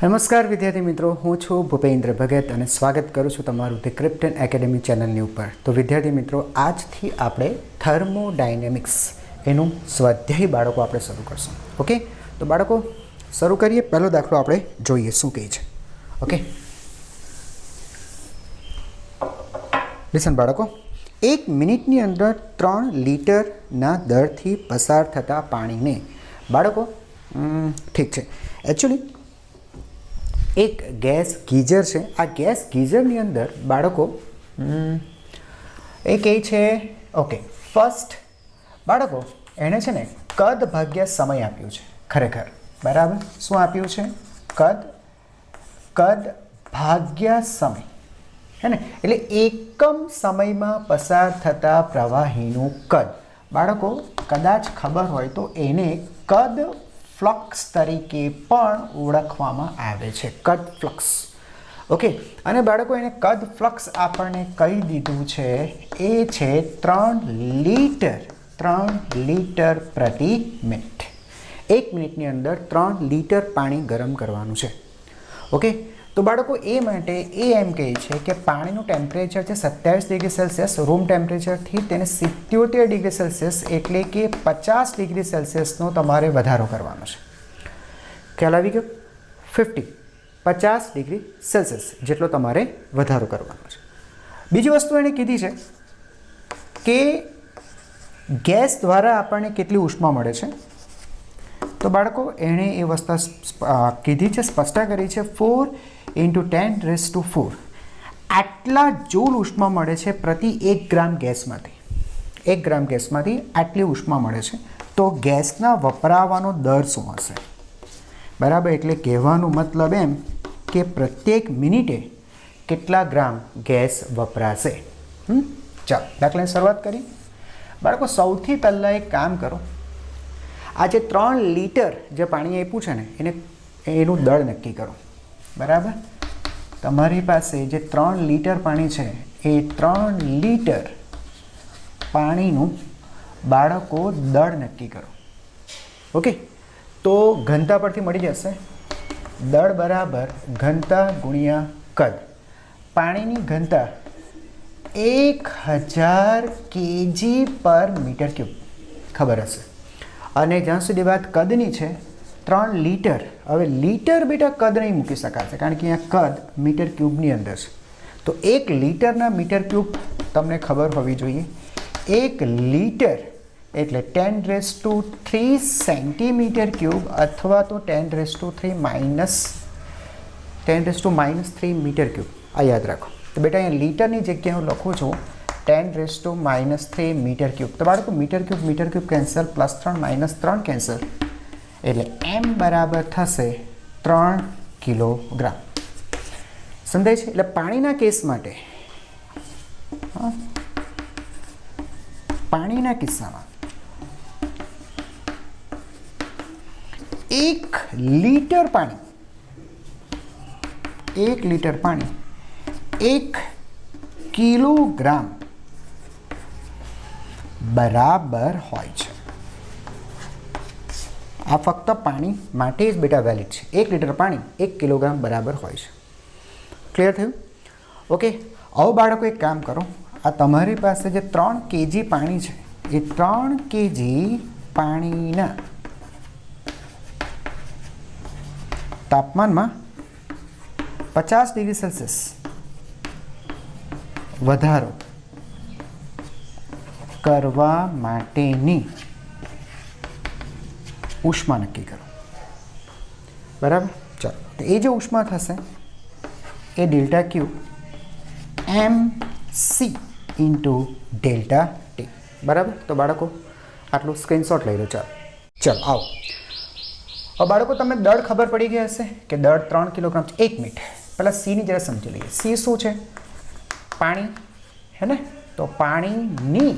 નમસ્કાર વિદ્યાર્થી મિત્રો, હું છું ભૂપેન્દ્ર ભગત અને સ્વાગત કરું છું તમારું ધ ક્રિપ્ટન એકેડમી ચેનલની ઉપર. તો વિદ્યાર્થી મિત્રો, આજથી આપણે થર્મોડાયનેમિક્સ એનું સ્વાધ્યાય બાળકો આપણે શરૂ કરશું. ઓકે, તો બાળકો શરૂ કરીએ. પહેલો દાખલો આપણે જોઈએ શું કહે છે. ઓકે, લિસન બાળકો. 1 મિનિટની અંદર 3 લીટરના દરથી પસાર થતા પાણીને બાળકો ઠીક છે. એકચ્યુઅલી એક ગેસ ગીઝર છે. આ ગેસ ગીઝરની અંદર બાળકો એ કહે છે ઓકે ફર્સ્ટ બાળકો એણે છે ને કદ ભાગ્યા સમય આપ્યું છે. ખરેખર બરાબર શું આપ્યું છે? કદ ભાગ્યા સમય, હે ને? એટલે એકમ સમયમાં પસાર થતા પ્રવાહીનું કદ બાળકો કદાચ ખબર હોય તો એને કદ ફ્લક્સ તરીકે પણ ઓળખવામાં આવે છે. કદ ફ્લક્સ. ઓકે, અને બાળકો એને કદ ફ્લક્સ આપણને કહી દીધું છે એ છે 3 લીટર પ્રતિ મિનિટ. 1 મિનિટની અંદર 3 લીટર પાણી ગરમ કરવાનું છે. ઓકે, તો બાળકો એ માટે એ એમ કહે છે કે પાણીનું ટેમ્પરેચર છે 27 ડિગ્રી સેલ્સિયસ. રૂમ ટેમ્પરેચરથી તેને 77 ડિગ્રી સેલ્સિયસ એટલે કે 50 ડિગ્રી સેલ્સિયસનો તમારે વધારો કરવાનો છે. ખ્યાલ આવી ગયો? 50 ડિગ્રી સેલ્સિયસ જેટલો તમારે વધારો કરવાનો છે. બીજી વસ્તુ એણે કીધી છે કે ગેસ દ્વારા આપણને કેટલી ઉષ્મા મળે છે. તો બાળકો એણે એ વસ્તુ કીધી છે, સ્પષ્ટતા કરી છે 4 × 10⁴ આટલા જૂલ ઉષ્મા મળે છે પ્રતિ 1 ગ્રામ ગેસમાંથી. 1 ગ્રામ ગેસમાંથી આટલી ઉષ્મા મળે છે. તો ગેસના વપરાવાનો દર શું હશે? બરાબર, એટલે કહેવાનો મતલબ એમ કે પ્રત્યેક મિનિટે કેટલા ગ્રામ ગેસ વપરાશે. ચાલો દાખલાની શરૂઆત કરી. બાળકો સૌથી પહેલાં એક કામ કરો, આ જે 3 લીટર જે પાણી આપ્યું છે ને એનું દળ નક્કી કરો. બરાબર, તમારી પાસે જે 3 લીટર પાણી છે એ 3 લીટર પાણીનું બાળકો દળ નક્કી કરો. ઓકે, તો ઘનતા પરથી મળી જશે દળ બરાબર ઘનતા ગુણ્યા કદ. પાણીની ઘનતા 1000 kg/m3 ખબર હશે. અને જ્યાં સુધી વાત કદની છે 3 લીટર. હવે લીટર બેટા કદ નહીં મૂકી શકાશે કારણ કે અહીંયા કદ મીટર ક્યુબની અંદર છે. તો 1 લીટરના મીટર ક્યુબ તમને ખબર હોવી જોઈએ. 1 લીટર એટલે 10⁻³ સેન્ટીમીટર ક્યુબ અથવા તો 10⁻³ મીટર ક્યુબ. આ યાદ રાખો. તો બેટા અહીંયા લીટરની જગ્યાએ હું લખું છું 10⁻³ મીટર ક્યુબ. તો બાળકો મીટર ક્યુબ કેન્સલ, +3 -3 કેન્સલ, એટલે m બરાબર થશે 3 કિલોગ્રામ. સમજાય છે? એટલે પાણીના કેસ માટે, પાણીના કિસ્સામાં 1 લીટર પાણી 1 કિલોગ્રામ બરાબર હોય છે. આ ફક્ત પાણી માટે જ બેટા વેલિડ છે. 1 લીટર પાણી 1 કિલોગ્રામ બરાબર હોય છે. ક્લિયર થયું? ઓકે, હવે બાળકો એક કામ કરો. આ તમારી પાસે જે 3 kg પાણી છે એ 3 kg પાણીના તાપમાનમાં 50 ડિગ્રી સેલ્સિયસ વધારો કરવા માટેની ઉષ્મા નક્કી કરો. બરાબર, ચાલો. તો એ જે ઉષ્મા થશે એ ΔQ mc × ΔT. બરાબર, તો બાળકો આટલું સ્ક્રીનશોટ લઈ લો. ચાલો આવો. હવે બાળકો તમને દળ ખબર પડી ગઈ હશે કે દળ 3 કિલોગ્રામ છે. 1 મિનિટ પહેલાં સીની જરા સમજી લઈએ. સી શું છે? પાણી, હે ને? તો પાણીની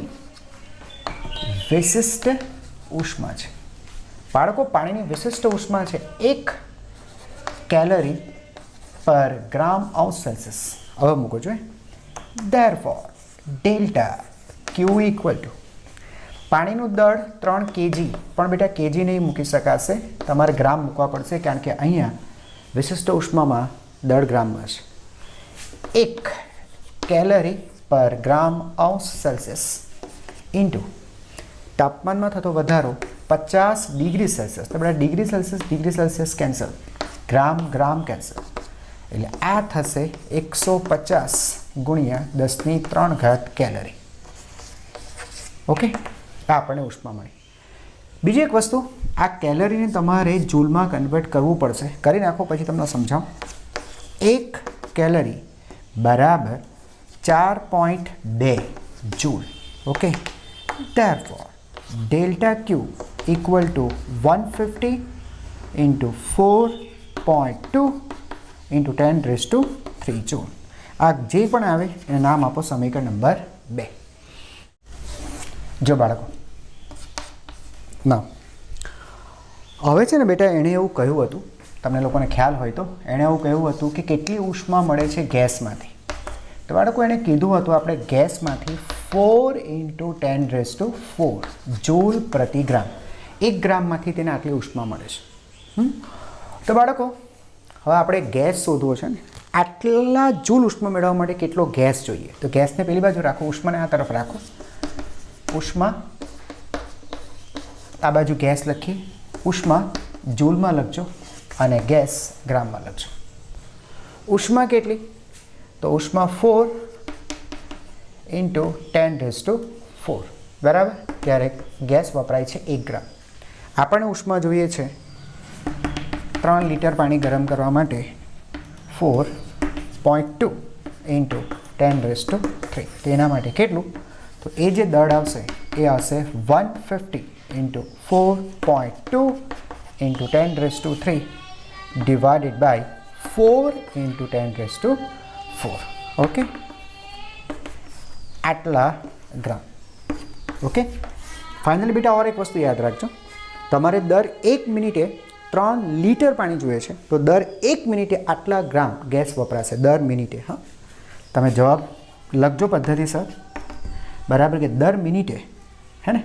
વિશિષ્ટ ઉષ્મા છે. બાળકો પાણીની વિશિષ્ટ ઉષ્મા છે 1 કેલરી/g/C. હવે મૂકો જોઈએ. Therefore delta Q = પાણીનું દળ 3 kg, પણ બેટા kg નહીં મૂકી શકાશે, તમારે ગ્રામ મૂકવા પડશે કારણ કે અહીંયા વિશિષ્ટ ઉષ્મામાં દળ ગ્રામમાં છે. 1 કેલરી પર ગ્રામ અંશ સેલ્સિયસ ઇન્ટુ તાપમાનમાં થતો વધારો 50 ડિગ્રી સેલ્સિયસ. તો બધા ડિગ્રી સેલ્સિયસ કેન્સલ, ગ્રામ કેન્સલ, એટલે આ થશે 150 ગુણ્યા 10³ કેલરી. ઓકે, આ આપણને ઉષ્મા મળી. બીજી એક વસ્તુ, આ કેલરીને તમારે જૂલમાં કન્વર્ટ કરવું પડશે. કરી નાખો પછી તમને સમજાવું. 1 કેલરી બરાબર 4.2 joule. Okay, therefore delta Q equal to 150 into 4.2 into 10⁻³ joule. આ જે પણ આવે એને નામ આપો સમીકરણ નંબર 2. જો બાળકો, ના હવે છે ને બેટા, એણે એવું કહ્યું હતું, તમને લોકોને ખ્યાલ હોય તો, એણે એવું કહ્યું હતું કે કેટલી ઉષ્મા મળે છે ગેસમાંથી. તો બાળકો એને કીધું હતું આપણે ગેસમાંથી 4 into 10⁻⁴ જૂલ પ્રતિ ગ્રામ. 1 ગ્રામમાંથી તેને આટલી ઉષ્મા મળે છે. તો બાળકો, હવે આપણે ગેસ શોધવો છે ને, આટલા જૂલ ઉષ્મા મેળવવા માટે કેટલો ગેસ જોઈએ? તો ગેસને પેલી બાજુ રાખો, ઉષ્માને આ તરફ રાખો. ઉષ્મા આ બાજુ ગેસ લખીએ, ઉષ્મા જૂલમાં લખજો અને ગેસ ગ્રામમાં લખજો. ઉષ્મા કેટલી? તો ઉષ્મા 4 into 10⁻⁴. બરાબર? ત્યારે ગેસ વપરાય છે 1 ગ્રામ. આપણને ઉષ્મા જોઈએ છે 3 લીટર પાણી ગરમ કરવા માટે 4.2 into 10⁻⁴. તો એના માટે કેટલું? તો એ જે દળ આવશે એ આવશે 150 into 4.2 into 10⁻³ divided by 4 into 10⁻⁴. Okay, આટલા ગ્રામ. ઓકે, ફાઇનલી બેટા ઓર એક વસ્તુ યાદ રાખજો, તમારે દર 1 મિનિટે 3 લીટર પાણી જોઈએ છે, તો દર 1 મિનિટે આટલા ગ્રામ ગેસ વપરાશે. દર મિનિટે. હા, તમે જવાબ લખજો પદ્ધતિસર. બરાબર કે દર મિનિટે, હે ને,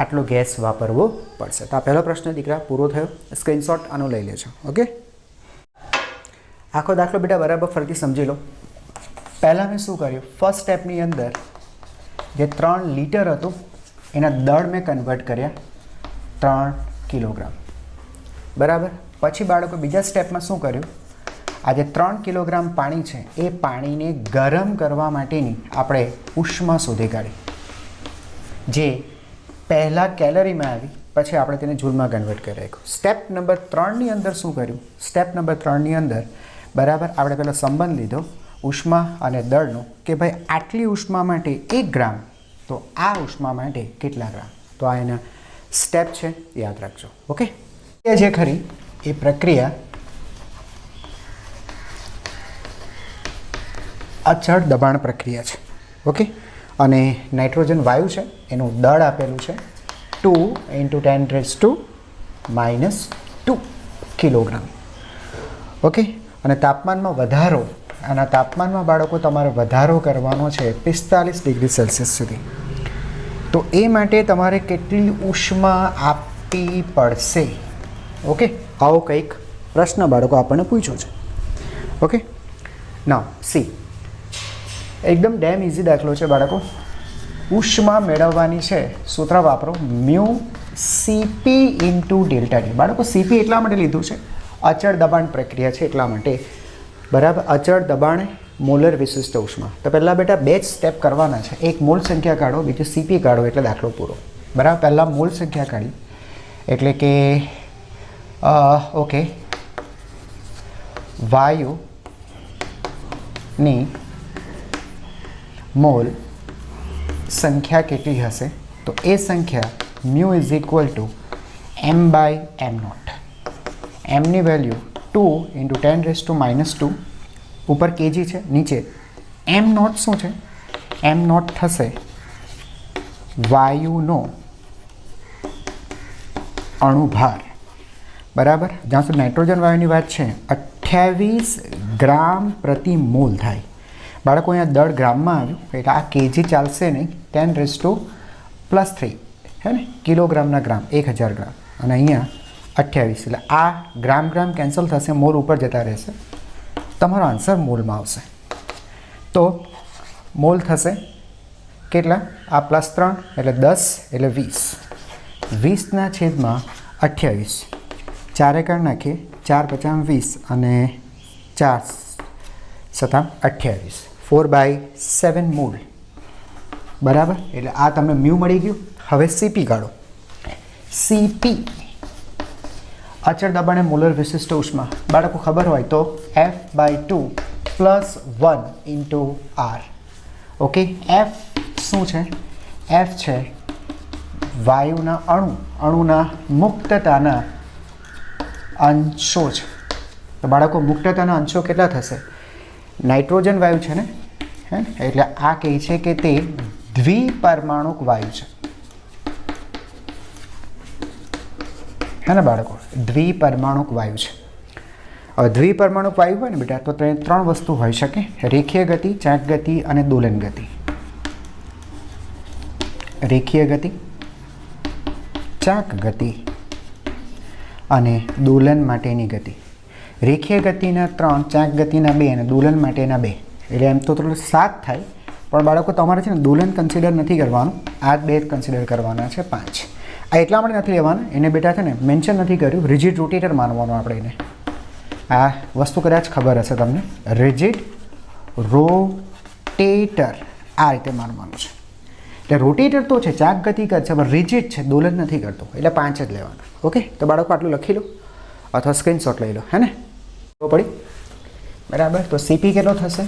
આટલો ગેસ વાપરવો પડશે. તો આ પહેલો પ્રશ્ન દીકરા પૂરો થયો. સ્ક્રીનશોટ આનો લઈ લેજો. ઓકે, આખો દાખલો બેટા બરાબર ફરીથી સમજી લો. પહેલાં મેં શું કર્યું, ફર્સ્ટ સ્ટેપની અંદર જે 3 લીટર હતું એના દળ મેં કન્વર્ટ કર્યા 3 કિલોગ્રામ. બરાબર? પછી બાળકો બીજા સ્ટેપમાં શું કર્યું, આ જે 3 કિલોગ્રામ પાણી છે એ પાણીને ગરમ કરવા માટેની આપણે ઉષ્મા શોધી કાઢી, જે પહેલાં કેલરીમાં આવી, પછી આપણે તેને જૂલમાં કન્વર્ટ કરી રાખ્યું. સ્ટેપ નંબર 3ની અંદર શું કર્યું, સ્ટેપ નંબર 3ની અંદર બરાબર આપણે પેલો સંબંધ લીધો ઉષ્મા અને દળનો, કે ભાઈ આટલી ઉષ્મા માટે 1 ગ્રામ, તો આ ઉષ્મા માટે કેટલા ગ્રામ. તો આ એના સ્ટેપ છે, યાદ રાખજો. ઓકે, એ જે ખરી એ પ્રક્રિયા અચળ દબાણ પ્રક્રિયા છે. ઓકે, અને નાઇટ્રોજન વાયુ છે એનું દળ આપેલું છે 2 into 10⁻⁻² કિલોગ્રામ. ઓકે, અને તાપમાનમાં વધારો, આના તાપમાનમાં બાળકો તમારે વધારો કરવાનો છે 45 ડિગ્રી સેલ્સિયસ સુધી. તો એ માટે તમારે કેટલી ઉષ્મા આપવી પડશે? ઓકે, આવો કંઈક પ્રશ્ન બાળકો આપણને પૂછ્યો છે. ઓકે, નાઉ સી, એકદમ ડેમ ઇઝી દાખલો છે બાળકો. ઉષ્મા મેળવવાની છે, સૂત્ર વાપરો, mu CP into delta T. બાળકો સીપી એટલા માટે લીધું છે, અચળ દબાણ પ્રક્રિયા છે એટલા માટે. બરાબર? અચળ દબાણ મોલર વિશિષ્ટ ઉષ્મા. તો પહેલાં બેટા 2 જ સ્ટેપ કરવાના છે. એક મોલ સંખ્યા કાઢો, બીજું સીપી કાઢો, એટલે દાખલો પૂરો. બરાબર? પહેલાં મોલ સંખ્યા કાઢી, એટલે કે ઓકે, વાયુની મોલ સંખ્યા કેટલી હશે? તો એ સંખ્યા mu is equal two m/m0. એમની વેલ્યુ 2 into 10⁻². ઉપર કેજી છે, નીચે m0 શું છે? m0 થશે વાયુનો અણુભાર. બરાબર? જ્યાં સુધી નાઇટ્રોજન વાયુની વાત છે 28 ગ્રામ પ્રતિ મોલ થાય. બાળકો અહીંયા દળ ગ્રામમાં આવ્યું, એટલે આ કેજી ચાલશે નહીં, 10⁻+3, હે ને, કિલોગ્રામના ગ્રામ 1000 ગ્રામ, અને અહીંયા 28 એટલે આ ગ્રામ ગ્રામ કેન્સલ થશે, મોલ ઉપર જતા રહેશે, તમારો આન્સર મોલમાં આવશે. તો મોલ થશે કેટલા? આ +3 એટલે 10 એટલે 20, 20ના છેદમાં 28, 4 કાઢી નાખીએ, 4 × 5 = 20 અને 4 × 7 = 28, 4/7 મોલ. બરાબર, એટલે આ તમને મ્યુ મળી ગયું. હવે સીપી કાઢો. સીપી અચળ દબાણે મોલર વિશિષ્ટ ઉષ્મા. બાળકો ખબર હોય તો F/2 + 1 × R. ઓકે, F શું છે? F છે વાયુના અણુના મુક્તતાના અંશો છે. તો બાળકો મુક્તતાના અંશો કેટલા થશે? નાઇટ્રોજન વાયુ છે ને, હે, એટલે આ કહે છે કે તે દ્વિપરમાણુક વાયુ છે. હે ને બાળકો, દ્વિપરમાણુક વાયુ છે. હવે દ્વિપરમાણુક વાયુ હોય ને બેટા, તો 3 વસ્તુ હોઈ શકે: રેખીય ગતિ, ચાક ગતિ અને દોલન ગતિ. રેખીય ગતિ, ચાક ગતિ અને દોલન માટેની ગતિ. રેખીય ગતિના 3, ચાક ગતિના 2 અને દોલન માટેના 2, એટલે એમ તો 7 થાય. પણ બાળકો તમારે છે ને દોલન કન્સિડર નથી કરવાનું, આ 2 કન્સિડર કરવાના છે 5. આ એટલા માટે નથી લેવાના, એને બેટા છે ને મેન્શન નથી કર્યું, રિજિડ રોટેટર માનવાનું આપણે એને. આ વસ્તુ કદાચ ખબર હશે તમને, રિજિડ રોટેટર આ રીતે માનવાનું છે. એટલે રોટેટર તો છે, ચાક ગતિ કરશે, પણ રિજિડ છે, દોલન નથી કરતો, એટલે 5 જ લેવાના. ઓકે, તો બાળકો આટલું લખી લો અથવા સ્ક્રીનશોટ લઈ લો, હે ને? તો પડી બરાબર. તો સીપી કેટલો થશે?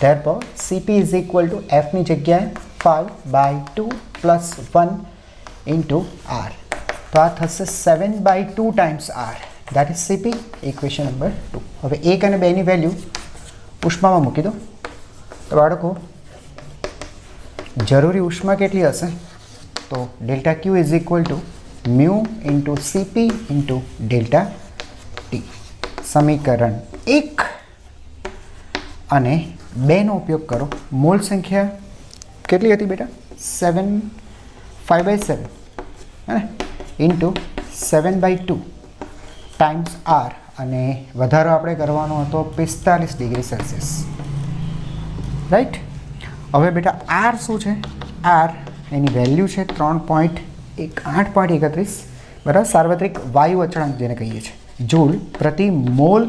ધેરફોર સીપી = F ની જગ્યાએ 5/2 + 1 × R. તો આ થશે 7/2 times R. That is CP. Equation number 2. હવે 1 અને 2 ની વેલ્યુ ઉષ્મામાં મૂકી દો. તો બાળકો જરૂરી ઉષ્મા કેટલી હશે? તો ΔQ = μ × Cp × ΔT. સમીકરણ 1 અને 2 નો ઉપયોગ કરો. મોલ સંખ્યા કેટલી હતી બેટા? 5/7 હે ઇન્ટુ 7/2 ટાઈમ્સ R, અને વધારો આપણે કરવાનો હતો 45 ડિગ્રી સેલ્સિયસ. રાઈટ. હવે બેટા R શું છે? R એની વેલ્યુ છે 8.31, બરાબર. સાર્વત્રિક વાયુ અચળાંક જેને કહીએ છીએ, જૂલ પ્રતિ મોલ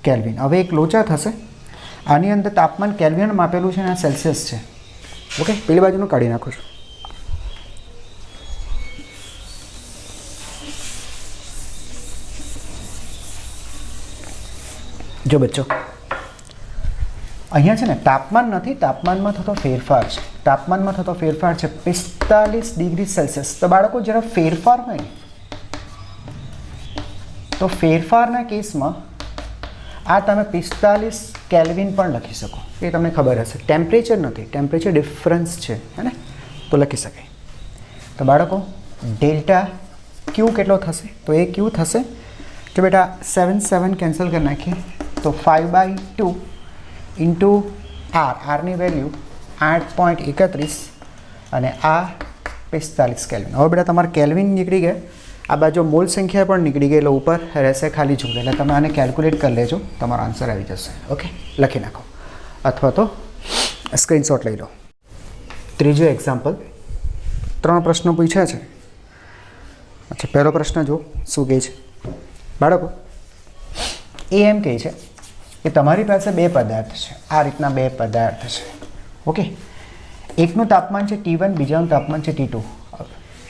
કેલ્વિન. હવે એક લોચા થશે, આની અંદર તાપમાન કેલ્વિન માપેલું છે અને આ સેલ્સિયસ છે. ઓકે, પેલી બાજુનું કાઢી નાખું છું. જો બચ્ચો, અહીંયા છે ને તાપમાન નથી, તાપમાનમાં થતો ફેરફાર છે. તાપમાનમાં થતો ફેરફાર છે 45 ડિગ્રી સેલ્સિયસ. તો બાળકો જ્યારે ફેરફાર હોય ને, તો ફેરફારના કેસમાં આ તમે 45 કેલ્વિન પણ લખી શકો, એ તમને ખબર હશે. ટેમ્પરેચર નથી, ટેમ્પરેચર ડિફરન્સ છે, હે ને? તો લખી શકાય. તો બાળકો ડેલ્ટા ક્યુ કેટલો થશે? તો એ ક્યુ થશે, તો બેટા 7 કેન્સલ કરી નાખીએ, તો 5/2 × R. ની વેલ્યુ 8.31 અને આ 45 કેલ્વિન. હવે બેટા તમારે કેલ્વિન નીકળી ગયા, આ બાજુ મોલ સંખ્યા પણ નીકળી ગઈ, એટલે ઉપર રહેશે ખાલી જૂલ. એટલે તમે આને કેલ્ક્યુલેટ કરી લેજો, તમારો આન્સર આવી જશે. ઓકે, લખી નાખો અથવા તો સ્ક્રીનશોટ લઈ લો. ત્રીજો એક્ઝામ્પલ, 3 પ્રશ્નો પૂછ્યા છે. અચ્છા, પહેલો પ્રશ્ન જો શું કહે છે બાળકો. એ એમ કહે છે કે તમારી પાસે 2 પદાર્થ છે. આ રીતના 2 પદાર્થ છે. ઓકે, એકનું તાપમાન છે T1, બીજાનું તાપમાન છે T2.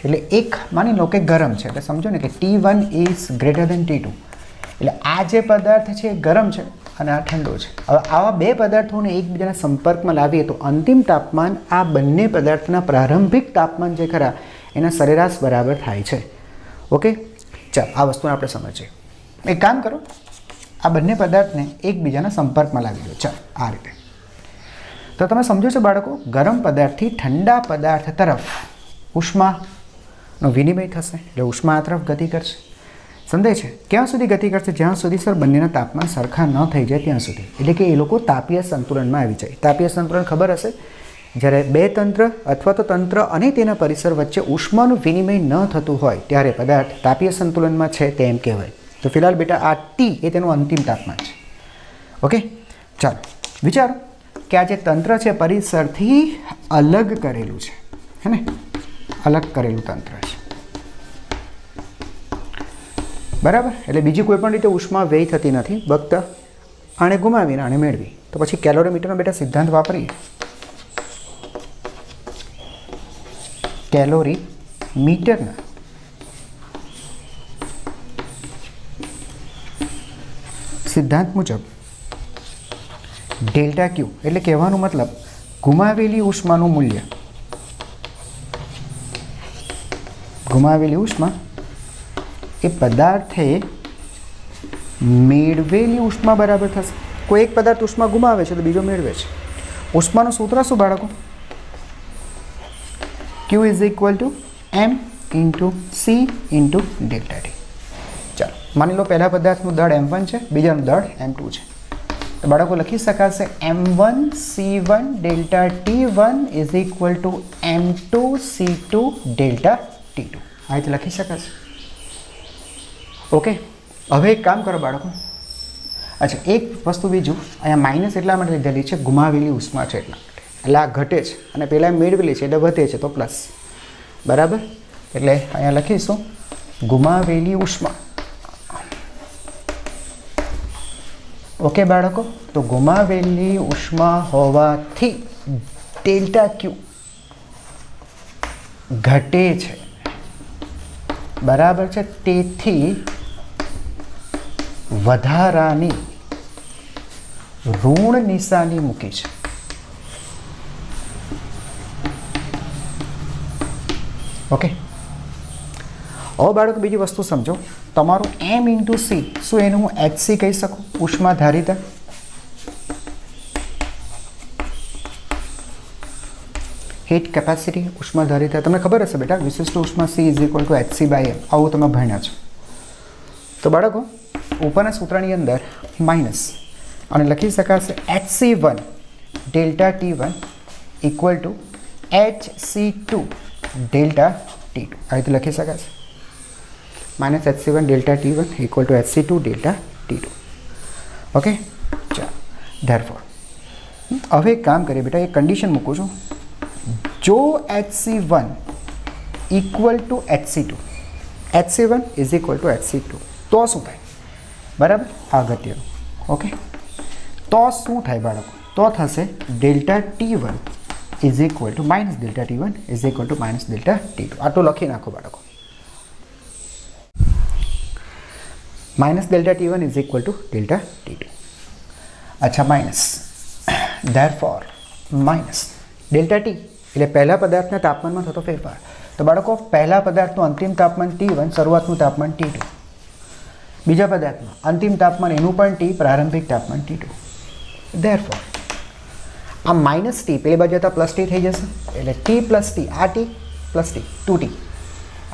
એટલે એક માની લો કે ગરમ છે, એટલે સમજો ને કે T1 is greater than T2. એટલે આ જે પદાર્થ છે એ ગરમ છે અને આ ઠંડો છે. હવે આવા 2 પદાર્થોને એકબીજાના સંપર્કમાં લાવીએ તો અંતિમ તાપમાન આ બંને પદાર્થના પ્રારંભિક તાપમાન જે ખરા એના સરેરાશ બરાબર થાય છે. ઓકે, ચાલો આ વસ્તુને આપણે સમજીએ. એક કામ કરો, આ બંને પદાર્થને એકબીજાના સંપર્કમાં લાવી દો. ચાલો આ રીતે. તો તમે સમજો છો બાળકો, ગરમ પદાર્થથી ઠંડા પદાર્થ તરફ ઉષ્માનો વિનિમય થશે, એટલે ઉષ્મા આ તરફ ગતિ કરશે. સમજાય છે? ક્યાં સુધી ગતિ કરશે? જ્યાં સુધી સર બંનેના તાપમાન સરખા ન થઈ જાય ત્યાં સુધી. એટલે કે એ લોકો તાપીય સંતુલનમાં આવી જાય. તાપીય સંતુલન ખબર હશે, જ્યારે બે તંત્ર અથવા તો તંત્ર અને તેના પરિસર વચ્ચે ઉષ્માનું વિનિમય ન થતું હોય ત્યારે પદાર્થ તાપીય સંતુલનમાં છે તેમ કહેવાય. તો ફિલહાલ બેટા આ ટી એ તેનું અંતિમ તાપમાન છે. ઓકે, ચાલો વિચારો કે આ જે તંત્ર છે પરિસરથી અલગ કરેલું છે, હે ને, અલગ કરેલું તંત્ર છે, બરાબર. એટલે બીજી કોઈ પણ રીતે ઉષ્મા વ્યય થતી નથી, ફક્ત આને ગુમાવીને આને મેળવી. તો પછી કેલોરીમીટરનો બેટા સિદ્ધાંત વાપરીએ. કેલોરી મીટરના સિદ્ધાંત મુજબ ડેલ્ટા ક્યુ એટલે કહેવાનો મતલબ ગુમાવેલી ઉષ્માનું મૂલ્ય, ગુમાવેલી ઉષ્મા એ પદાર્થે મેળવેલી ઉષ્મા બરાબર થશે. કોઈ એક પદાર્થ ઉષ્મા ગુમાવે છે તો બીજો મેળવે છે. ઉષ્માનું સૂત્ર શું બાળકો? Q is equal two M into C into delta T. ચાલો માની લો પહેલા પદાર્થનું દળ M1 છે, બીજાનું દળ M2 છે. તો બાળકો લખી શકાશે M1 C1 delta T1 is equal two M2 C2 delta T2. આ રીતે લખી શકાશે. ઓકે, હવે એક કામ કરો બાળકો. અચ્છા, એક વસ્તુ બીજું, અહીંયા માઇનસ એટલા માટે લીધેલી છે ગુમાવેલી ઉષ્મા છે એટલા માટે, એટલે આ ઘટે છે અને પહેલાં મેળવેલી છે એટલે વધે છે તો પ્લસ, બરાબર. એટલે અહીંયા લખીશું ગુમાવેલી ઉષ્મા. ઓકે બાળકો, તો ગુમાવેલી ઉષ્મા હોવાથી ડેલ્ટા ક્યુ ઘટે છે, બરાબર છે. તેથી વધારાની ઋણ નિશાની મૂકી છે. ઓકે, હવે બાળકો બીજી વસ્તુ સમજો. તમારું M ઇન્ટુ C, શું એનું હું HC કહી શકું? ઉષ્મા ધારિતા. હીટ કેપેસિટી, ઉષ્મા ધારિતા તમને ખબર હશે બેટા, વિશિષ્ટ ઉષ્મા C is equal to HC by M. આવું તમે ભણ્યા છો. તો બાળકો ઉપરના સૂત્રની અંદર માઇનસ અને લખી શકાશે HC1 delta T1 equal to HC2 delta T2. આ રીતે લખી શકાશે. Minus HC1 delta T1 equal to HC2 delta T2. Okay, ચાલો. ધેરફોર હવે એક કામ કરીએ બેટા, એક કન્ડિશન મૂકું છું. જો HC1 equal to HC2, HC1 is equal two HC2, તો શું થાય? બરાબર, અગત્યનું. ઓકે, તો શું થાય બાળકો? તો થશે delta T1 is equal two minus delta T1 is equal two minus delta T2. આટલું લખી નાખો બાળકો. Minus delta T1 is equal to delta T2. અચ્છા, minus therefore minus delta T એટલે પહેલા પદાર્થના તાપમાનમાં થતો ફેરફાર. તો બાળકો પહેલા પદાર્થનું અંતિમ તાપમાન T1, શરૂઆતનું તાપમાન T2. બીજા પદાર્થમાં અંતિમ તાપમાન એનું પણ T, પ્રારંભિક તાપમાન T2. ધેરફોર આ માઇનસ T પેલી બાજુ જતાં પ્લસ T થઈ જશે, એટલે T પ્લસ T, આ T પ્લસ T 2T.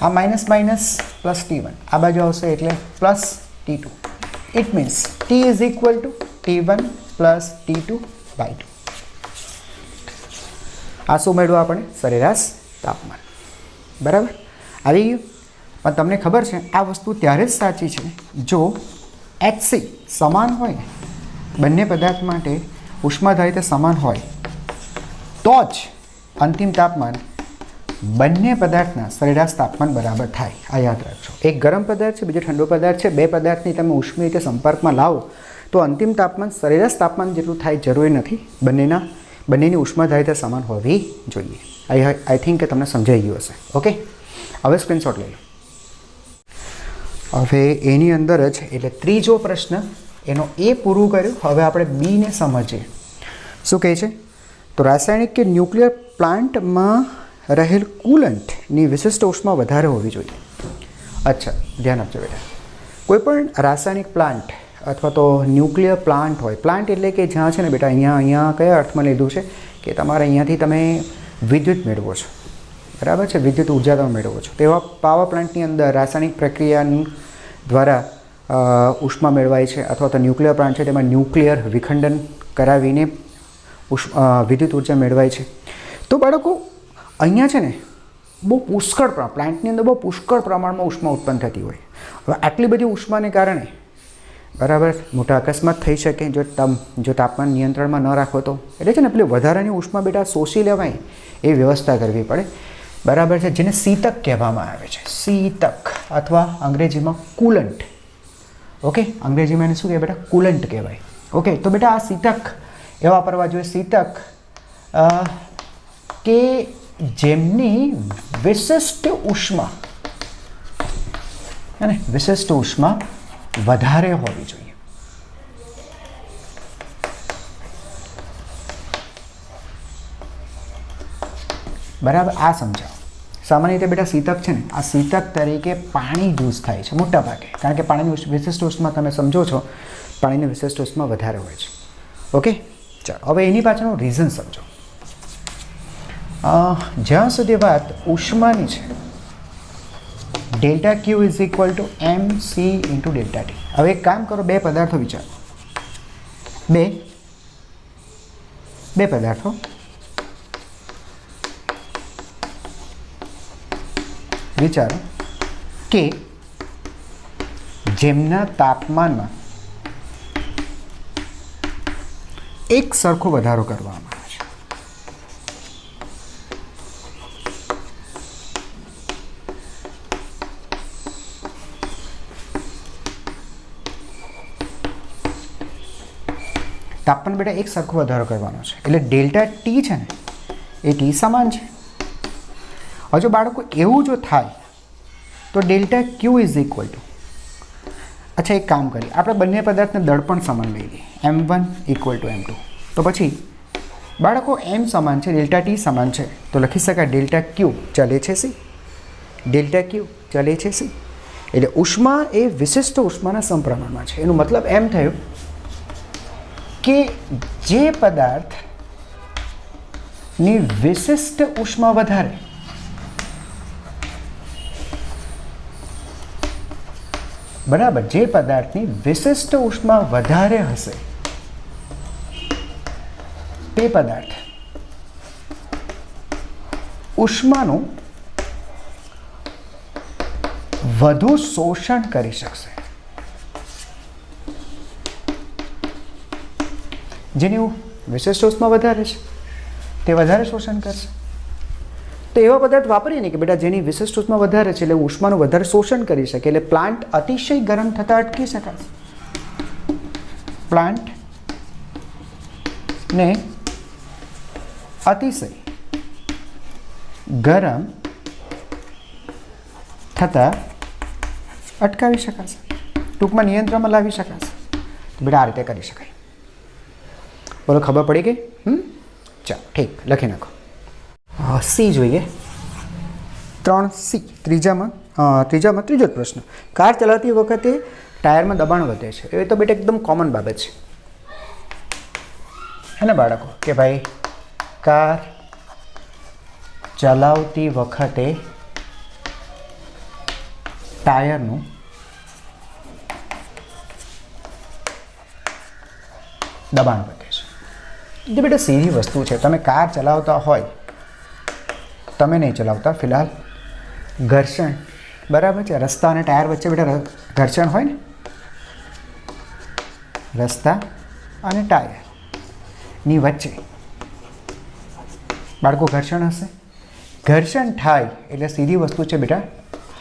આ માઇનસ માઇનસ પ્લસ T1 આ બાજુ આવશે એટલે plus T2. It means T is equal to T1 plus T2 by 2. આ શું મેળવ્યું આપણે? સરેરાશ તાપમાન. બરાબર, આવી ગયું. પણ તમને ખબર છે આ વસ્તુ ત્યારે જ સાચી છે જો HC સમાન હોય ને, બંને પદાર્થ માટે ઉષ્માધારિતા સમાન હોય તો જ અંતિમ તાપમાન બંને પદાર્થના સરેરાશ તાપમાન બરાબર થાય. આ યાદ રાખજો. એક ગરમ પદાર્થ છે, બીજો ઠંડો પદાર્થ છે. બે પદાર્થની તમે ઉષ્મી રીતે સંપર્કમાં લાવો તો અંતિમ તાપમાન સરેરાશ તાપમાન જેટલું થાય જરૂરી નથી. બંનેની ઉષ્માધારિતા સમાન હોવી જોઈએ. આઈ થિંક કે તમને સમજાઈ ગયું હશે. ઓકે, હવે સ્ક્રીનશોટ લઈ લો. હવે એની અંદર જ એટલે ત્રીજો પ્રશ્ન એનો એ પૂરું કર્યું. હવે આપણે બીને સમજીએ. શું કહે છે? તો રાસાયણિક કે ન્યુક્લિયર પ્લાન્ટમાં રહેલ કુલન્ટની વિશિષ્ટ ઉષ્મા વધારે હોવી જોઈએ. અચ્છા, ધ્યાન આપજો બેટા. કોઈ પણ રાસાયણિક પ્લાન્ટ અથવા તો ન્યુક્લિયર પ્લાન્ટ હોય, પ્લાન્ટ એટલે કે જ્યાં છે ને બેટા અહીંયા કયા અર્થમાં લીધું છે કે તમારે અહીંયાથી તમે વિદ્યુત મેળવો છો, બરાબર છે, વિદ્યુત ઉર્જા તમે મેળવો છો. તેવા પાવર પ્લાન્ટની અંદર રાસાયણિક પ્રક્રિયા દ્વારા ઉષ્મા મેળવાય છે. અથવા તો ન્યુક્લિયર પ્લાન્ટ છે તેમાં ન્યુક્લિયર વિખંડન કરાવીને વિદ્યુત ઉર્જા મેળવાય છે. તો બાળકો અહીંયા છે ને બહુ પુષ્કળ પ્લાન્ટની અંદર બહુ પુષ્કળ પ્રમાણમાં ઉષ્મા ઉત્પન્ન થતી હોય. હવે આટલી બધી ઉષ્માને કારણે બરાબર મોટા અકસ્માત થઈ શકે જો તાપમાન નિયંત્રણમાં ન રાખો તો. એટલે છે ને પેલી વધારાની ઉષ્મા બેટા શોષી લેવાય એ વ્યવસ્થા કરવી પડે. બરાબર છે, જેને શીતક કહેવામાં આવે છે, શીતક અથવા અંગ્રેજીમાં કુલન્ટ. ઓકે, અંગ્રેજીમાં એને શું કહેવાય બેટા? કુલન્ટ કહેવાય. ઓકે, તો બેટા આ શીતક એવા વાપરવા જોઈએ, શીતક કે જેમની વિશિષ્ટ ઉષ્મા અને વિશિષ્ટ ઉષ્મા વધારે હોવી જોઈએ. બરાબર, આ સમજાવો. સામાન્ય રીતે બેટા શીતક છે ને, આ શીતક તરીકે પાણી યુઝ થાય છે મોટા ભાગે, કારણ કે પાણીની વિશિષ્ટ ઉષ્મા તમે સમજો છો, પાણીની વિશિષ્ટ ઉષ્મા વધારે હોય છે. ઓકે, ચાલો હવે એની પાછળનું રીઝન સમજો. જ્યાં સુધી વાત ઉષ્માની છે, delta q is equal to m c into delta t. હવે એક કામ કરો, બે પદાર્થો વિચારો, બે પદાર્થો વિચારો કે જેમના તાપમાનમાં એક સરખો વધારો કરવામાં આવે છે. તાપમાન બેટા એક સરખો વધારો કરવાનો છે, એટલે ડેલ્ટા ટી છે ને એ ટી સમાન છે. હજુ બાળકો એવું જો થાય તો delta q is equal two, અચ્છા એક કામ કરીએ, આપણે બંને પદાર્થને દળપણ સમાન લઈ લઈએ, M1 ઇક્વલ ટુ M2. તો પછી બાળકો M સમાન છે, ડેલ્ટા ટી સમાન છે, તો લખી શકાય ડેલ્ટા ક્યુ ચલે છે સી, ડેલ્ટા ક્યુ ચલે છે સી. એટલે ઉષ્મા એ વિશિષ્ટ ઉષ્માના સમપ્રમાણમાં છે. એનું મતલબ એમ થયું કે જે પદાર્થની વિશિષ્ટ ઉષ્મા વધારે, બરાબર, જે પદાર્થની વિશિષ્ટ ઉષ્મા વધારે હશે તે પદાર્થ ઉષ્માનું વધુ શોષણ કરી શકશે. જેની વિશિષ્ટ ઉષ્મા વધારે છે તે વધારે શોષણ કરશે. તો એવા પદાર્થ વાપરીએ ને કે બેટા જેની વિશિષ્ટ ઉષ્મા વધારે છે, એટલે ઉષ્માનું વધારે શોષણ કરી શકે, એટલે પ્લાન્ટ અતિશય ગરમ થતાં અટકી શકાશે. પ્લાન્ટને અતિશય ગરમ થતાં અટકાવી શકાશે, ટૂંકમાં નિયંત્રણમાં લાવી શકાશે. તો બેટા આ રીતે કરી શકાય. બોલો, ખબર પડી ગઈ? ચાલો ઠીક, લખી નાખો. સી જોઈએ, 3C, ત્રીજામાં ત્રીજો જ પ્રશ્ન. કાર ચલાવતી વખતે ટાયરમાં દબાણ વધે છે. એ તો બેટા એકદમ કોમન બાબત છે, હે ને બાળકો, કે ભાઈ કાર ચલાવતી વખતે ટાયરનું દબાણ વધે છે. એ બેટા સીધી વસ્તુ છે. તમે કાર ચલાવતા હોય, તમે નહીં ચલાવતા ફિલહાલ, ઘર્ષણ, બરાબર છે, રસ્તા અને ટાયર વચ્ચે બેટા ઘર્ષણ હોય ને, રસ્તા અને ટાયરની વચ્ચે બાળકો ઘર્ષણ હશે. ઘર્ષણ થાય એટલે સીધી વસ્તુ છે બેટા,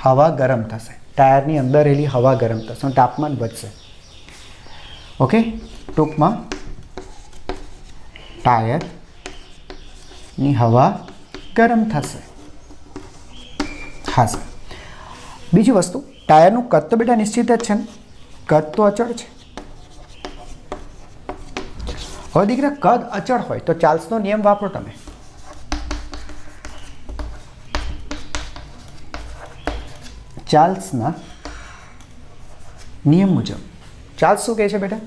હવા ગરમ થશે, ટાયરની અંદર રહેલી હવા ગરમ થશે, તાપમાન વધશે. ઓકે, ટૂંકમાં ટાયરની હવા ગરમ થશે. હા સર. બીજી વસ્તુ, ટાયરનું કદ તો બેટા નિશ્ચિત જ છે ને, કદ તો અચળ છે. હવે દીકરા કદ અચળ હોય તો ચાર્લ્સનો નિયમ વાપરો તમે. ચાર્લ્સના નિયમ મુજબ ચાર્લ્સ શું કહે છે બેટા?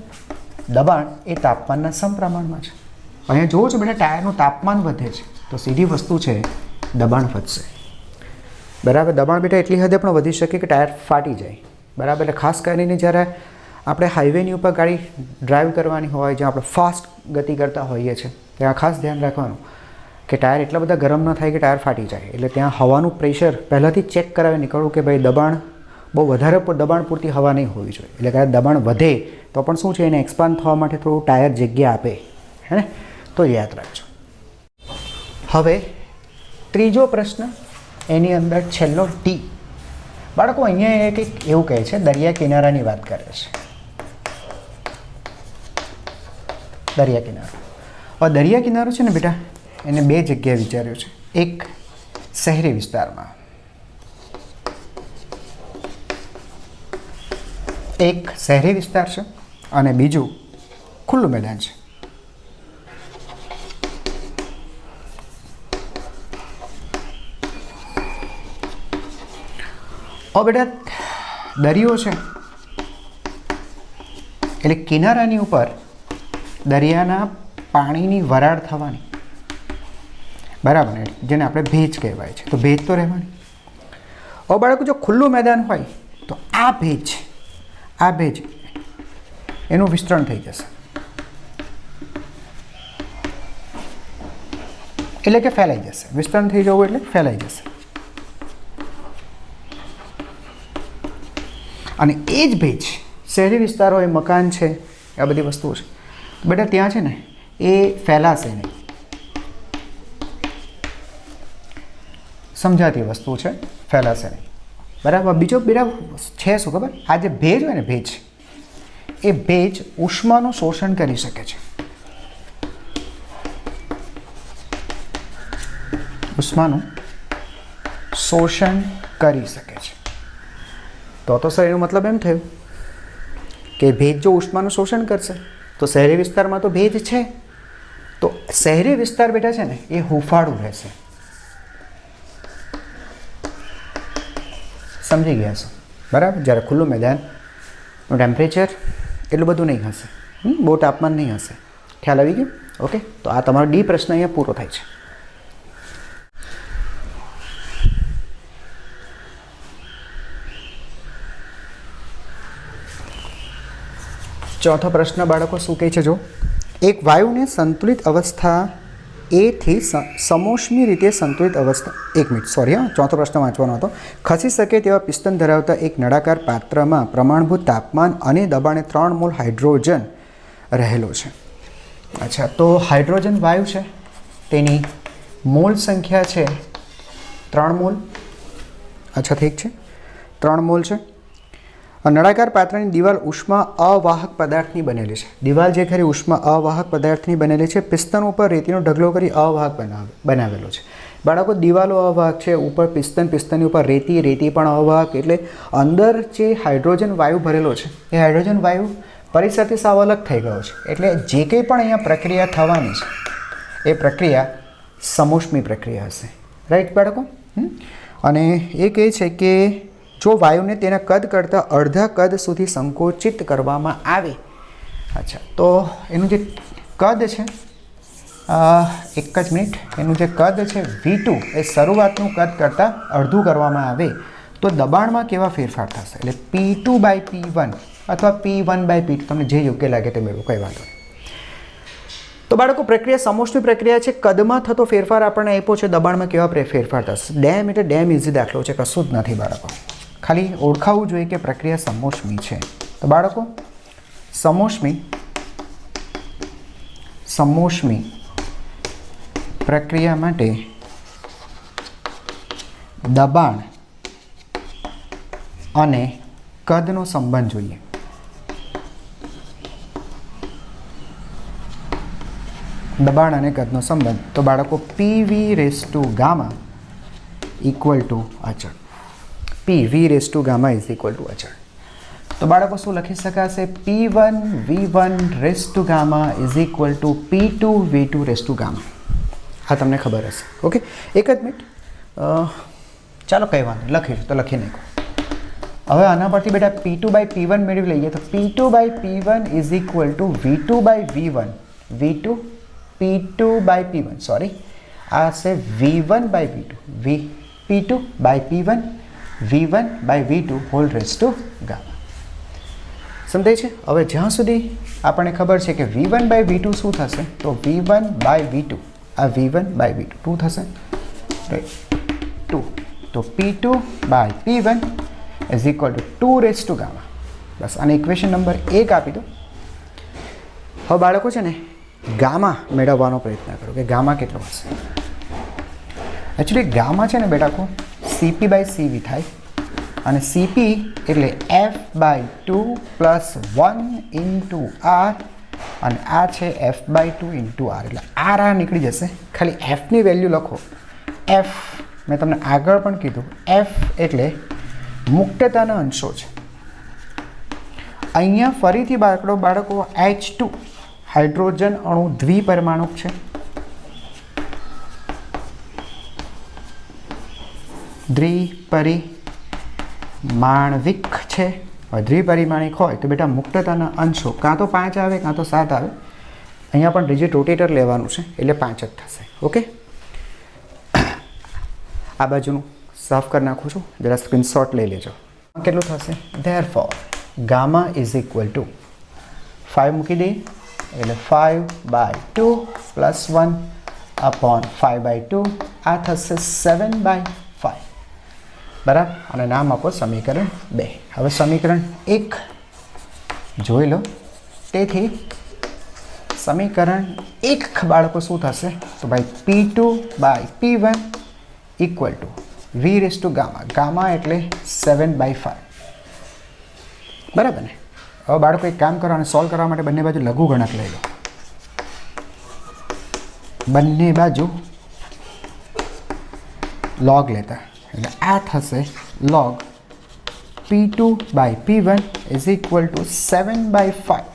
દબાણ એ તાપમાનના સમપ્રમાણમાં છે. અહીંયા જોવો છો બેટા, ટાયરનું તાપમાન વધે છે તો સીધી વસ્તુ છે દબાણ વધશે. બરાબર, દબાણ બેટા એટલી હદે પણ વધી શકે કે ટાયર ફાટી જાય. બરાબર, એટલે ખાસ કરીને જ્યારે આપણે હાઈવેની ઉપર ગાડી ડ્રાઈવ કરવાની હોય, જ્યાં આપણે ફાસ્ટ ગતિ કરતા હોઈએ છીએ, ત્યાં ખાસ ધ્યાન રાખવાનું કે ટાયર એટલા બધા ગરમ ન થાય કે ટાયર ફાટી જાય. એટલે ત્યાં હવાનું પ્રેશર પહેલાંથી ચેક કરાવી નીકળવું કે ભાઈ દબાણ બહુ વધારે દબાણ પૂરતી હવા નહીં હોવી જોઈએ. એટલે કદાચ દબાણ વધે તો પણ શું છે, એને એક્સપાન્ડ થવા માટે થોડું ટાયર જગ્યા આપે, હે ને, તો યાદ રાખજો. હવે ત્રીજો પ્રશ્ન, એની અંદર છેલ્લો ટી. બાળકો અહીંયા કંઈક એવું કહે છે, દરિયા કિનારાની વાત કરે છે. દરિયા કિનારો. હવે દરિયા કિનારો છે ને બેટા, એને બે જગ્યાએ વિચાર્યું છે. એક શહેરી વિસ્તારમાં, એક શહેરી વિસ્તાર છે અને બીજું ખુલ્લું મેદાન છે. બેટા દરિયો છે એટલે કિનારાની ઉપર દરિયાના પાણીની વરાળ થવાની, બરાબર ને, જેને આપણે ભેજ કહેવાય છે. તો ભેજ તો રહેવાની. હવે બાળકો જો ખુલ્લું મેદાન હોય તો આ ભેજ એનું વિસ્તરણ થઈ જશે, એટલે કે ફેલાઈ જશે. વિસ્તરણ થઈ જવું એટલે ફેલાઈ જશે. અને એ જ ભેજ શહેરી વિસ્તાર હોય, મકાન છે, આ બધી વસ્તુઓ છે, બેટા ત્યાં છે ને એ ફેલાશે નહીં. સમજાતી વસ્તુ છે, ફેલાશે નહીં, બરાબર. બીજો બેટા છે શું ખબર? આ જે ભેજ હોય ને, ભેજ, એ ભેજ ઉષ્માનું શોષણ કરી શકે છે. ઉષ્માનું શોષણ કરી શકે છે. તો સર એનો મતલબ એમ થયું કે ભેજ જો ઉષ્માનું શોષણ કરશે તો શહેરી વિસ્તારમાં તો ભેજ છે, તો શહેરી વિસ્તાર બેટા છે ને એ હુંફાળું રહેશે. સમજી ગયા છો, બરાબર. જ્યારે ખુલ્લું મેદાનનું ટેમ્પરેચર એટલું બધું નહીં હશે, બહુ તાપમાન નહીં હશે. ખ્યાલ આવી ગયો? ઓકે. તો આ તમારો ડી પ્રશ્ન અહીંયા પૂરો થાય છે. ચોથો પ્રશ્ન બાળકો શું કહે છે? જો એક વાયુને સંતુલિત અવસ્થા એથી સમોષ્મી રીતે સંતુલિત અવસ્થા, એક મિનિટ, સોરી, ચોથો પ્રશ્ન વાંચવાનો હતો. ખસી શકે તેવા પિસ્તન ધરાવતા એક નળાકાર પાત્રમાં પ્રમાણભૂત તાપમાન અને દબાણે 3 મોલ હાઇડ્રોજન રહેલો છે. અચ્છા, તો હાઇડ્રોજન વાયુ છે, તેની મોલ સંખ્યા છે 3 મોલ. અચ્છા, ઠીક છે, 3 મોલ છે. નળાકાર પાત્રની દિવાલ ઉષ્મા અવાહક પદાર્થની બનેલી છે. દિવાલ જે ખરી ઉષ્મા અવાહક પદાર્થની બનેલી છે. પિસ્તન ઉપર રેતીનો ઢગલો કરી અવાહક બનાવેલો છે. બાળકો દિવાલો અવાહક છે, ઉપર પિસ્તનની ઉપર રેતી પણ અવાહક. એટલે અંદર જે હાઇડ્રોજન વાયુ ભરેલો છે એ હાઇડ્રોજન વાયુ પરિસરથી સાવ અલગ થઈ ગયો છે. એટલે જે કંઈ પણ અહીંયા પ્રક્રિયા થવાની છે એ પ્રક્રિયા સમોષ્મી પ્રક્રિયા હશે. રાઈટ બાળકો? અને એ કહે છે કે જો વાયુને તેના કદ કરતાં અડધા કદ સુધી સંકોચિત કરવામાં આવે, અચ્છા, તો એનું જે કદ છે, એક જ મિનિટ, એનું જે કદ છે V2 એ શરૂઆતનું કદ કરતાં અડધું કરવામાં આવે તો દબાણમાં કેવા ફેરફાર થશે? એટલે P2/P1 અથવા P1/P2, તમને જે યોગ્ય લાગે તે મેળવો, કંઈ વાંધો નહીં. તો બાળકો પ્રક્રિયા સમોષ્મી પ્રક્રિયા છે. કદમાં થતો ફેરફાર આપણને આપ્યો છે, દબાણમાં કેવા ફેરફાર થશે? ડેમ એટલે ડેમ ઇઝી દાખલો છે, કશું જ નથી બાળકો. ખાલી ઓળખાવવું જોઈએ કે પ્રક્રિયા સમોષ્મી છે. તો બાળકો સમોષ્મી પ્રક્રિયા માટે દબાણ અને કદનો સંબંધ જોઈએ. દબાણ અને કદનો સંબંધ. તો બાળકો PV⁻γ ઇક્વલ ટુ અચળ. PV⁻γ ઇઝ ઇક્વલ ટુ અચળ. તો બાળકો શું લખી શકાશે? P1V1⁻γ is equal two P2V2⁻γ. હા, તમને ખબર હશે. ઓકે, એક જ મિનિટ, ચાલો કંઈ વાંધો લખીશું તો લખી નાખો. હવે આના પરથી બેટા P2/P1 મેળવી લઈએ. તો P2/P1 is equal two V2/V1, P2/P1, sorry, આ છે V1/V2, P2/P1 V1/V2 hall rays to gamma. સમજાય છે? હવે જ્યાં સુધી આપણને ખબર છે કે V1/V2 શું થશે, તો V1/V2 આ V1 બાય V2 2 થશે, રાઈટ 2. તો P2 by P1 is equal to 2 raise to gamma. બસ આને ઇક્વેશન નંબર 1 આપી દો. હવે બાળકો છે ને ગામા મેળવવાનો પ્રયત્ન કરો કે ગામા કેટલો હશે. એકચ્યુઅલી ગામા છે ને બેટા CP બાય CV થાય, અને CP એટલે F by 2 plus 1 into R, અને આ છે F બાય 2 ઇન્ટુ R, એટલે R નીકળી જશે. ખાલી Fની વેલ્યુ લખો. F મેં તમને આગળ પણ કીધું, F એટલે મુક્તતાના અંશો છે. અહીંયા ફરીથી બાળકો H2 હાઇડ્રોજન અણુ દ્વિપરમાણુક છે. દ્વિપરિમાણિક છે. દ્વિપરિમાણિક હોય તો બેટા મુક્તતાના અંશો કાં તો 5 આવે કાં તો 7 આવે. અહીંયા પણ રિજિડ રોટેટર લેવાનું છે એટલે 5 જ થશે. ઓકે, આ બાજુનું સાફ કરી નાખું છું, જરા સ્ક્રીનશોટ લઈ લેજો. કેટલું થશે? Therefore gamma is equal two 5 મૂકી દઈએ એટલે 5 બાય 2 પ્લસ 1 અપોન 5 બાય 2, આ થશે 7 બાય 5, બરાબર. અને નામ આપો સમીકરણ 2. હવે સમીકરણ 1 જોઈ લો. તેથી સમીકરણ 1 બાળકો શું થશે? તો ભાઈ P2 by P1 equal to V raise to gamma. Gamma એટલે 7 બાય 5, બરાબર ને. હવે બાળકો એક કામ કરો, અને સોલ્વ કરવા માટે બંને બાજુ લઘુગણક લઈ લો. બંને બાજુ લોગ લેતા, એટલે આ થશે log P2 by P1 is equal to 7 by 5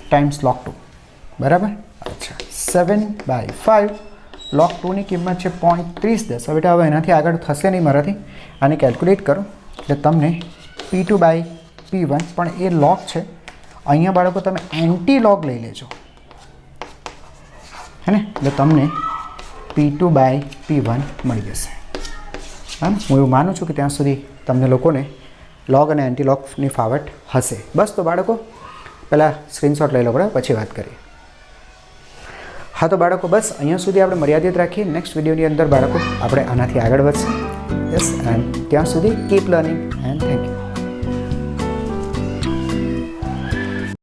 times log 2, બરાબર. અચ્છા, 7 બાય 5 log 2ની કિંમત છે 0.3010. હવે બેટા હવે એનાથી આગળ થશે નહીં મારાથી. આને કેલ્ક્યુલેટ કરો એટલે તમને P2 બાય P1, પણ એ log છે. અહીંયા બાળકો તમે એન્ટી log લઈ લેજો, હે ને, એટલે તમને P2 બાય P1 મળી જશે. હા, હું એવું માનું છું કે ત્યાં સુધી તમને લોકોને log અને એન્ટી logની ફાવટ હશે. બસ, તો બાળકો પહેલાં સ્ક્રીનશોટ લઈ લો, બરાબર, પછી વાત કરીએ. હા, તો બાળકો બસ અહીંયા સુધી આપણે મર્યાદિત રાખીએ. નેક્સ્ટ વિડીયોની અંદર બાળકો આપણે આનાથી આગળ વધશે. યસ, એન્ડ ત્યાં સુધી કીપ લર્નિંગ એન્ડ